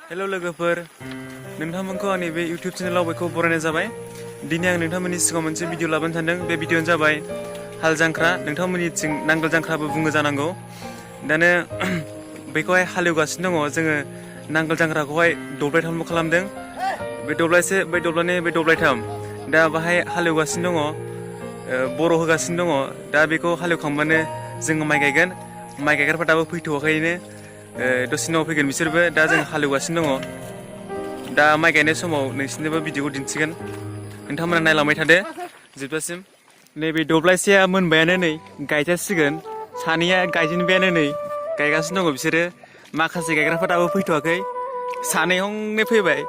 Hello लोगोफोर नोंथांमोनखौ आंनि बे YouTube चेनेलाव बयखौ बरायनाय जाबाय। दिनै आं नोंथांमोननि सिगाङाव मोनसे भिडिअ लाबोनो सानदों। बे भिडिअआनो जाबाय हाल जांख्रा। नोंथांमोननिथिं नांगोल जांख्राबो बुङो जानांगौ। दानो बेखौहाय हालेवगासिनो दङ। जोङो नांगोल जांख्राखौहाय दब्लायथामल' खालामदों। बे दब्लायसे, बै दब्लायनै, बे दब्लायथाम। दा बाहाय हालेवगासिनो दङ। बर' होगासिनो दङ। दा बेखौ हालेवखांबानो जोङो माइ गायगोन। माइ गायग्राफ्रा दाबो फैथ'वाखैनो। दसे उनाव फैगोन बिसोरबो। दा जों हालेवगासिनो दङ। दा माइ गायनाय समाव नोंसिनोबो भिडिअखौ दिन्थिगोन। नोंथांमोना नायलांबाय थादो जोबजासिम। नैबे दब्लायसेया मोनबायानो, नै गायजासिगोन। सानैया गायजेनबायानो, नै गायगासिनो दङ बिसोरो। माखासे गायग्राफ्रा दाबो फैथ'वाखै। सानै हंनो फैबाय।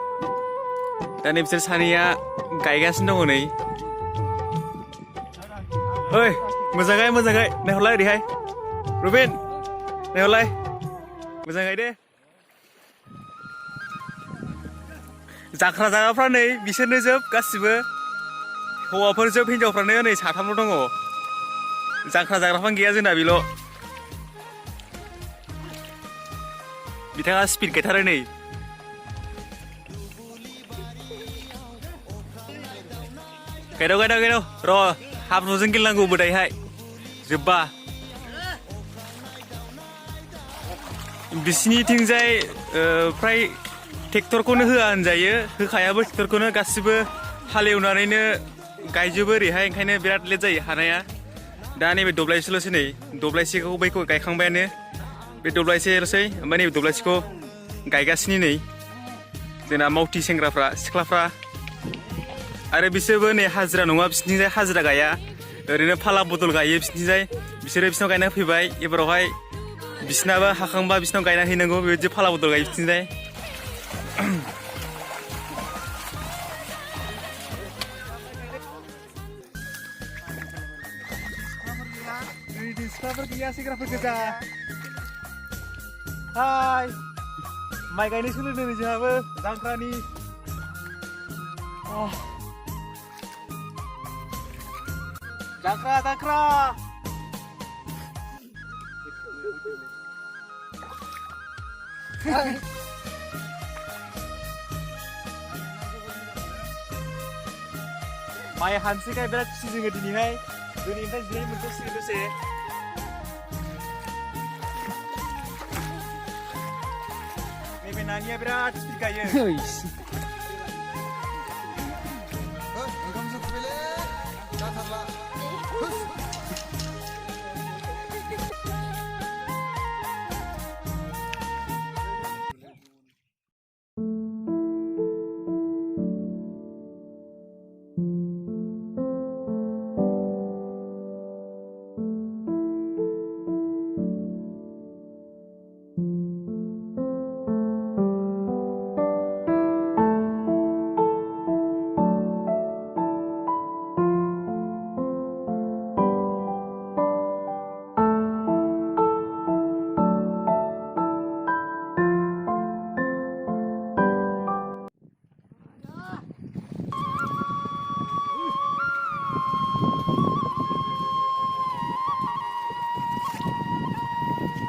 दा नै बिसोर सानैया गायगासिनो दङ नै। ओइ मोजाङै नायहरलाय ओरैहाय। रुबिन नायहरलाय मोजां गायदे। जांख्रा जाग्राफ्रा नै बिसोरनो जोब गासिबो। हौवाफोर जोब, हिनजावफ्रानो नै साथामल' दङ। जांख्रा जाग्राफ्रानो गैया जोंना बेल'। बिथाङा स्पिड गायथारो नै। गायदाव र' हाब्रुजों गेलेनांगौबो दायोहाय जोब्बा। बिसिनिथिंजाय फ्राय ट्रेक्टरखौनो होआ होनजायो। होखायाबो ट्रेक्टरखौनो, गासिबो हालेवनानैनो गायजोबो ओरैहाय। ओंखायनो बिराद लेट जायो हानाया। दा नैबे दब्लायसेल'सै, नै दब्लायसेखौ बैखौ गायखांबायानो। बे दब्लायसेल'सै, ओमफ्राय नैबे दब्लायसेखौ गायगासिनो नै जोंना मावथि सेंग्राफ्रा, सिख्लाफ्रा। आरो बिसोरबो नै हाजिरा नङा, बिसोरनिजाय हाजिरा गाया, ओरैनो फाला बदल गायो बिसोरनिजाय। बिसोरो बिसिनाव गायना फैबाय। एबारावहाय बिसिनाबो हाखांबा बिसिनाव गायना हैनांगौ। बेबायदि फाला बदल गायो बिसोरनिजाय। सिख्लाफोर गैया, सेंग्राफोर गोजा। हाय माइ गायनो सोलोंदों जोंहाबो जांख्रानि। जांख्रा माइ हानसैखाय बिराद खुसि जोङो दिनैहाय। दिनैनिफ्राय जिरायनो मोनथ'सिगोन दसे। नैबे नानिया बिराद स्पिड गायो।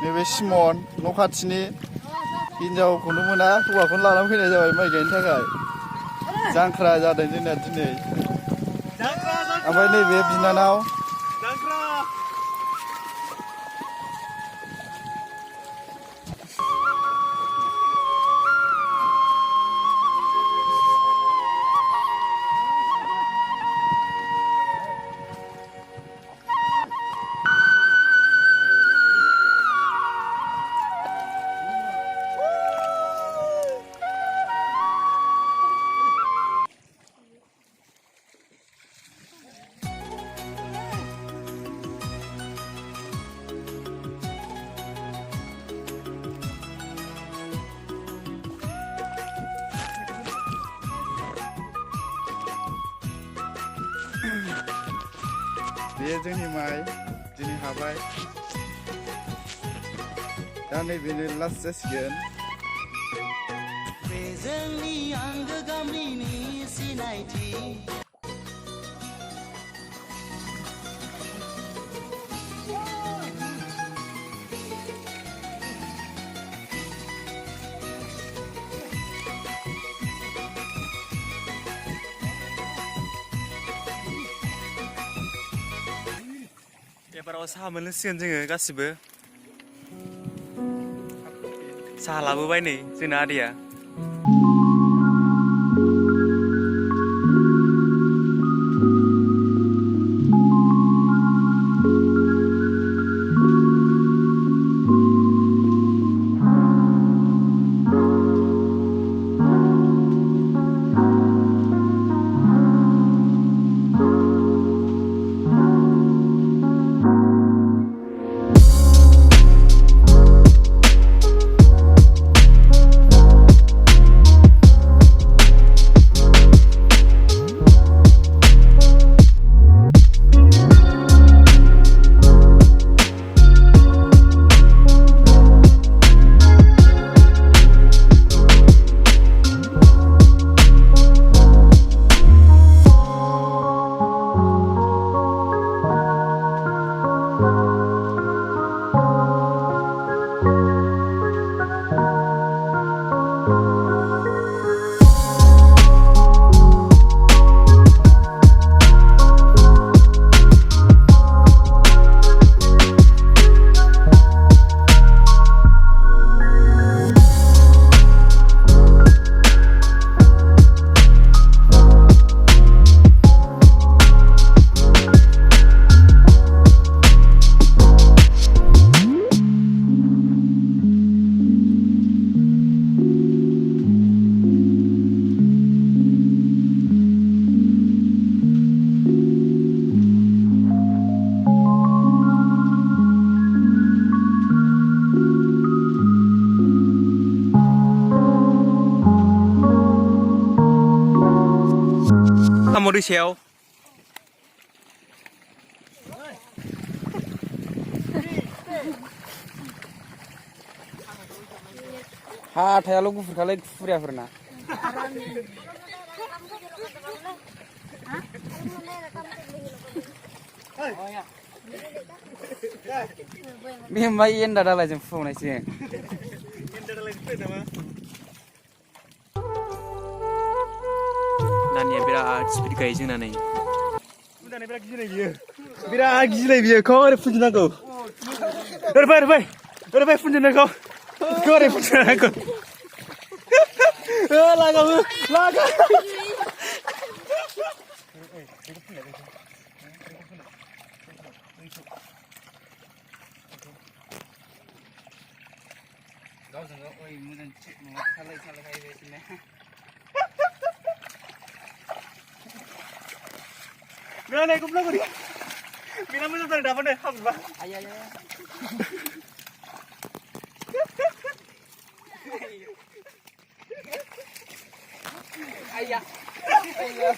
नैबे सिमन न' खाथिनि हिनजावखौनो मोना, हौवाखौनो लानानै फैनाय जाबाय माइ गायनो थाखाय। जांख्रा जादों जोंना दिनै। ओमफ्राय नैबे बिनानाव। बे जोंनि माइ दिनै हाबाय। दा नैबेनो लास्ट जासिगोन। बे जोंनि आंगो गामिनि सिनायथि। एबाराव साहा मोनलोंसिगोन जोङो गासिबो साहा लाबोबाय नै जोंना आदैया दैसायाव हाथायाल' गुफुरखालाय खुरियाफोरना बे होमबा एन्दा दालायजों फुनायसो नानिया बिराद स्पिड गायो जोंना नै बिराद गिनाय बियो खौ ओरै फुनजोबनांगौ ओरै फुनजोबनांगौ ओरै फुनजोबनांगौ लागाबो लागा गावजों गाव ओइ मोजां सालाय गायगासिनो Bữa này cũng nó đi. Vì nó mới ra đá vấn đề không ba. Ai ai ai. Ai da. Ai da.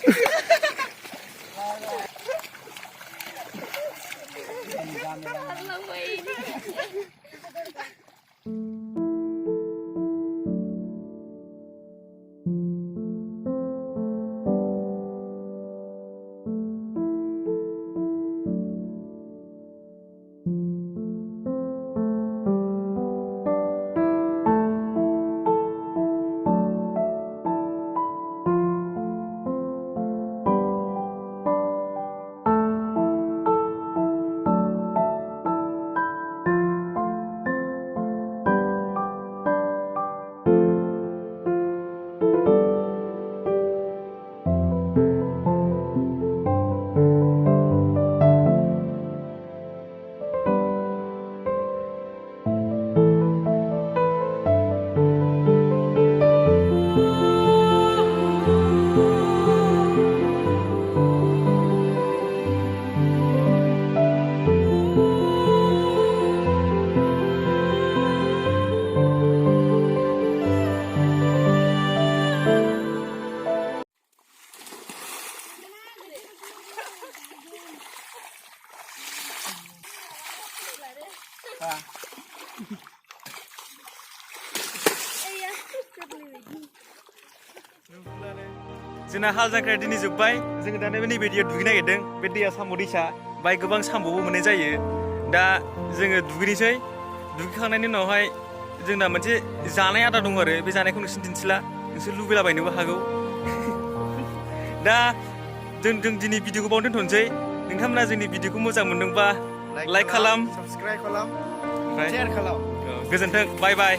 जोंना हाल जांख्राया दिनै जोब्बाय जोङो दा नैबे दैयाव दुगैनो नागिरदों बे दैया साम' दैसा बाय गोबां साम'बो मोननाय जायो दा जोङो दुगैनोसै दुगैखांनायनि उनावहाय जोंना मोनसे जानाय आदार दं आरो बे जानायखौ नोंसोर दिन्थिला नोंसोर लुबैलाबायनोबो हागौ दा जों दिनै भिडिअखौ बावनो दोनथ'नोसै नोंथांमोना जोंनि भिडिअखौ मोजां मोनदोंबा लाइक खालाम साबस्क्राइब खालाम ओमफ्राय शेयार खालाम गोजोन्थों बाय बाय